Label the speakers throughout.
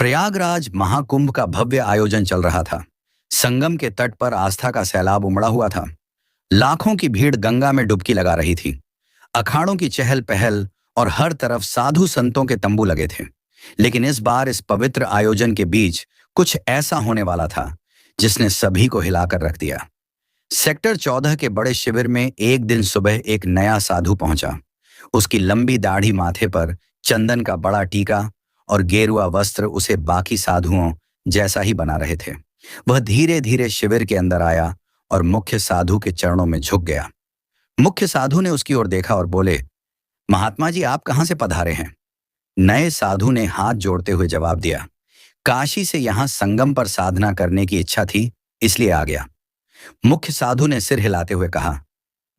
Speaker 1: प्रयागराज महाकुंभ का भव्य आयोजन चल रहा था। संगम के तट पर आस्था का सैलाब उमड़ा हुआ था। लाखों की भीड़ गंगा में डुबकी लगा रही थी। अखाड़ों की चहल पहल और हर तरफ साधु संतों के तंबू लगे थे। लेकिन इस बार इस पवित्र आयोजन के बीच कुछ ऐसा होने वाला था जिसने सभी को हिलाकर रख दिया। सेक्टर 14 के बड़े शिविर में एक दिन सुबह एक नया साधु पहुंचा। उसकी लंबी दाढ़ी, माथे पर चंदन का बड़ा टीका और गेरुआ वस्त्र उसे बाकी साधुओं जैसा ही बना रहे थे। वह धीरे धीरे शिविर के अंदर आया और मुख्य साधु के चरणों में झुक गया। मुख्य साधु ने उसकी ओर देखा और बोले, महात्मा जी, आप कहां से पधारे हैं? नए साधु ने हाथ जोड़ते हुए जवाब दिया, काशी से यहां संगम पर साधना करने की इच्छा थी, इसलिए आ गया। मुख्य साधु ने सिर हिलाते हुए कहा,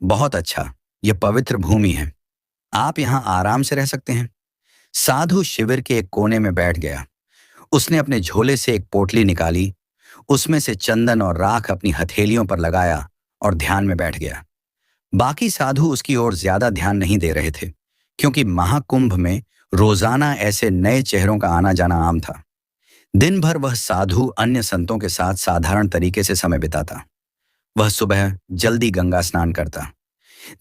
Speaker 1: बहुत अच्छा, यह पवित्र भूमि है, आप यहां आराम से रह सकते हैं। साधु शिविर के एक कोने में बैठ गया। उसने अपने झोले से एक पोटली निकाली, उसमें से चंदन और राख अपनी हथेलियों पर लगाया और ध्यान में बैठ गया। बाकी साधु उसकी ओर ज्यादा ध्यान नहीं दे रहे थे, क्योंकि महाकुंभ में रोजाना ऐसे नए चेहरों का आना जाना आम था। दिन भर वह साधु अन्य संतों के साथ साधारण तरीके से समय बिताता। वह सुबह जल्दी गंगा स्नान करता,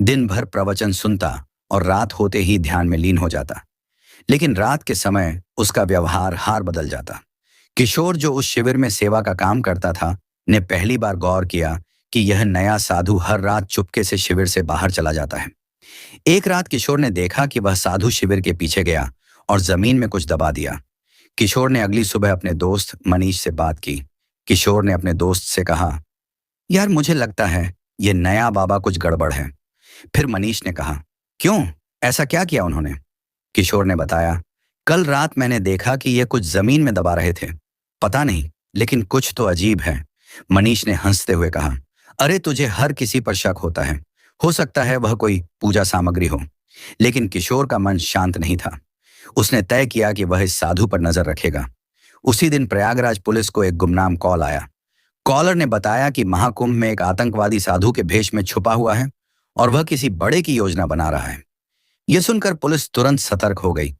Speaker 1: दिन भर प्रवचन सुनता और रात होते ही ध्यान में लीन हो जाता। लेकिन रात के समय उसका व्यवहार हार बदल जाता। किशोर, जो उस शिविर में सेवा का काम करता था, ने पहली बार गौर किया कि यह नया साधु हर रात चुपके से शिविर से बाहर चला जाता है। एक रात किशोर ने देखा कि वह साधु शिविर के पीछे गया और जमीन में कुछ दबा दिया। किशोर ने अगली सुबह अपने दोस्त मनीष से बात की। किशोर ने अपने दोस्त से कहा, यार, मुझे लगता है ये नया बाबा कुछ गड़बड़ है। फिर मनीष ने कहा, क्यों, ऐसा क्या किया उन्होंने? किशोर ने बताया, कल रात मैंने देखा कि ये कुछ जमीन में दबा रहे थे। पता नहीं, लेकिन कुछ तो अजीब है। मनीष ने हंसते हुए कहा, अरे, तुझे हर किसी पर शक होता है, हो सकता है वह कोई पूजा सामग्री हो। लेकिन किशोर का मन शांत नहीं था। उसने तय किया कि वह इस साधु पर नजर रखेगा। उसी दिन प्रयागराज पुलिस को एक गुमनाम कॉल आया। कॉलर ने बताया कि महाकुंभ में एक आतंकवादी साधु के भेष में छुपा हुआ है और वह किसी बड़े की योजना बना रहा है। यह सुनकर पुलिस तुरंत सतर्क हो गई।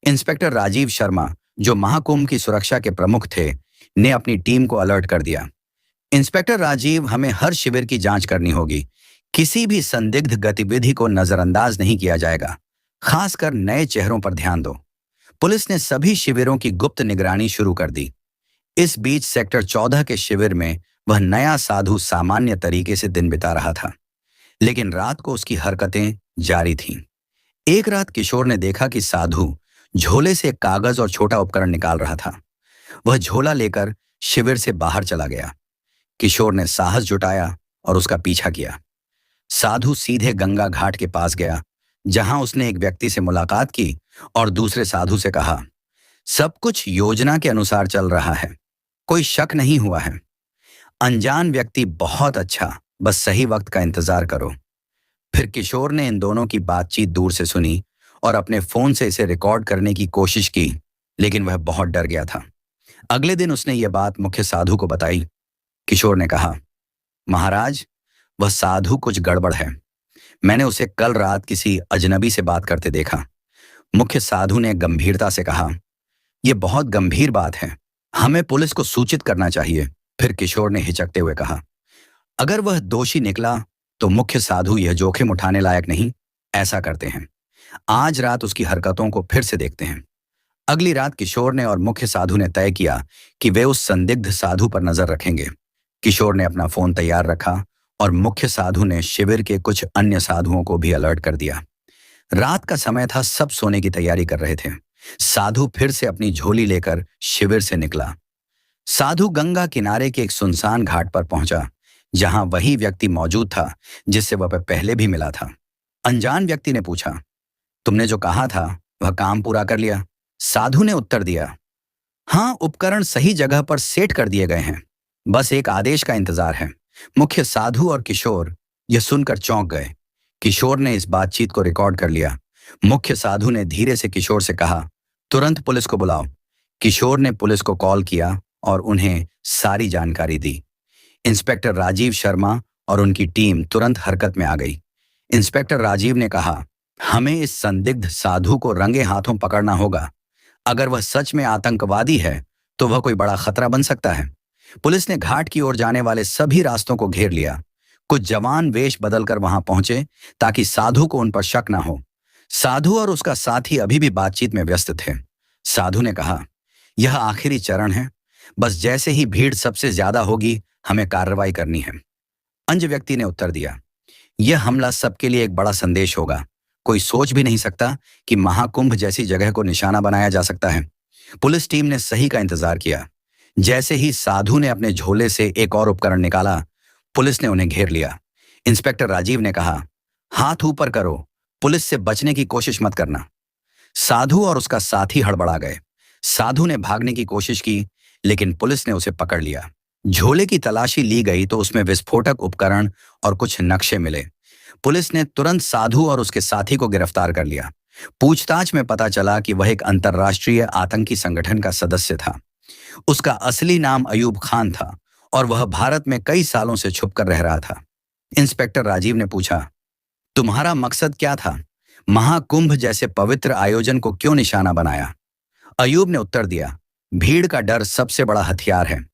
Speaker 1: इंस्पेक्टर राजीव शर्मा, जो महाकुंभ की सुरक्षा के प्रमुख थे, ने अपनी टीम को अलर्ट कर दिया। इंस्पेक्टर राजीव, हमें हर शिविर की जांच करनी होगी। किसी भी संदिग्ध गतिविधि को नजरअंदाज नहीं किया जाएगा। खासकर नए चेहरों पर ध्यान दो। पुलिस ने सभी शिविरों की गुप्त निगरानी शुरू कर दी। इस बीच सेक्टर 14 के शिविर में वह नया साधु सामान्य तरीके से दिन बिता रहा था, लेकिन रात को उसकी हरकतें जारी थीं। एक रात किशोर ने देखा कि साधु झोले से एक कागज और छोटा उपकरण निकाल रहा था। वह झोला लेकर शिविर से बाहर चला गया। किशोर ने साहस जुटाया और उसका पीछा किया। साधु सीधे गंगा घाट के पास गया, जहां उसने एक व्यक्ति से मुलाकात की और दूसरे साधु से कहा, सब कुछ योजना के अनुसार चल रहा है, कोई शक नहीं हुआ है। अनजान व्यक्ति, बहुत अच्छा, बस सही वक्त का इंतजार करो। फिर किशोर ने इन दोनों की बातचीत दूर से सुनी और अपने फोन से इसे रिकॉर्ड करने की कोशिश की, लेकिन वह बहुत डर गया था। अगले दिन उसने यह बात मुख्य साधु को बताई। किशोर ने कहा, महाराज, वह साधु कुछ गड़बड़ है। मैंने उसे कल रात किसी अजनबी से बात करते देखा। मुख्य साधु ने गंभीरता से कहा, यह बहुत गंभीर बात है, हमें पुलिस को सूचित करना चाहिए। फिर किशोर ने हिचकते हुए कहा, अगर वह दोषी निकला तो मुख्य साधु यह जोखिम उठाने लायक नहीं। ऐसा करते हैं, आज रात उसकी हरकतों को फिर से देखते हैं। अगली रात किशोर ने और मुख्य साधु ने तय किया कि वे उस संदिग्ध साधु पर नजर रखेंगे। किशोर ने अपना फोन तैयार रखा और मुख्य साधु ने शिविर के कुछ अन्य साधुओं को भी अलर्ट कर दिया। रात का समय था, सब सोने की तैयारी कर रहे थे। साधु फिर से अपनी झोली लेकर शिविर से निकला। साधु गंगा किनारे के एक सुनसान घाट पर पहुंचा, जहां वही व्यक्ति मौजूद था जिससे वह पहले भी मिला था। अनजान व्यक्ति ने पूछा, तुमने जो कहा था वह काम पूरा कर लिया? साधु ने उत्तर दिया, हाँ, उपकरण सही जगह पर सेट कर दिए गए हैं, बस एक आदेश का इंतजार है। मुख्य साधु और किशोर यह सुनकर चौंक गए। किशोर ने इस बातचीत को रिकॉर्ड कर लिया। मुख्य साधु ने धीरे से किशोर से कहा, तुरंत पुलिस को बुलाओ। किशोर ने पुलिस को कॉल किया और उन्हें सारी जानकारी दी। इंस्पेक्टर राजीव शर्मा और उनकी टीम तुरंत हरकत में आ गई। इंस्पेक्टर राजीव ने कहा, हमें इस संदिग्ध साधु को रंगे हाथों पकड़ना होगा। अगर वह सच में आतंकवादी है तो वह कोई बड़ा खतरा बन सकता है। पुलिस ने घाट की ओर जाने वाले सभी रास्तों को घेर लिया। कुछ जवान वेश बदलकर वहां पहुंचे ताकि साधु को उन पर शक ना हो। साधु और उसका साथी अभी भी बातचीत में व्यस्त थे। साधु ने कहा, यह आखिरी चरण है, बस जैसे ही भीड़ सबसे ज्यादा होगी हमें कार्रवाई करनी है। अंज व्यक्ति ने उत्तर दिया, यह हमला सबके लिए एक बड़ा संदेश होगा। कोई सोच भी नहीं सकता कि महाकुंभ जैसी जगह को निशाना बनाया जा सकता है। पुलिस टीम ने सही का इंतजार किया। जैसे ही साधु ने अपने झोले से एक और उपकरण निकाला, पुलिस ने उन्हें घेर लिया। इंस्पेक्टर राजीव ने कहा, हाथ ऊपर करो, पुलिस से बचने की कोशिश मत करना। साधु और उसका साथी हड़बड़ा गए। साधु ने भागने की कोशिश की, लेकिन पुलिस ने उसे पकड़ लिया। झोले की तलाशी ली गई तो उसमें विस्फोटक उपकरण और कुछ नक्शे मिले। पुलिस ने तुरंत साधु और उसके साथी को गिरफ्तार कर लिया। पूछताछ में पता चला कि वह एक अंतर्राष्ट्रीय आतंकी संगठन का सदस्य था। उसका असली नाम अयूब खान था और वह भारत में कई सालों से छुपकर रह रहा था। इंस्पेक्टर राजीव ने पूछा, तुम्हारा मकसद क्या था? महाकुंभ जैसे पवित्र आयोजन को क्यों निशाना बनाया? अयूब ने उत्तर दिया, भीड़ का डर सबसे बड़ा हथियार है।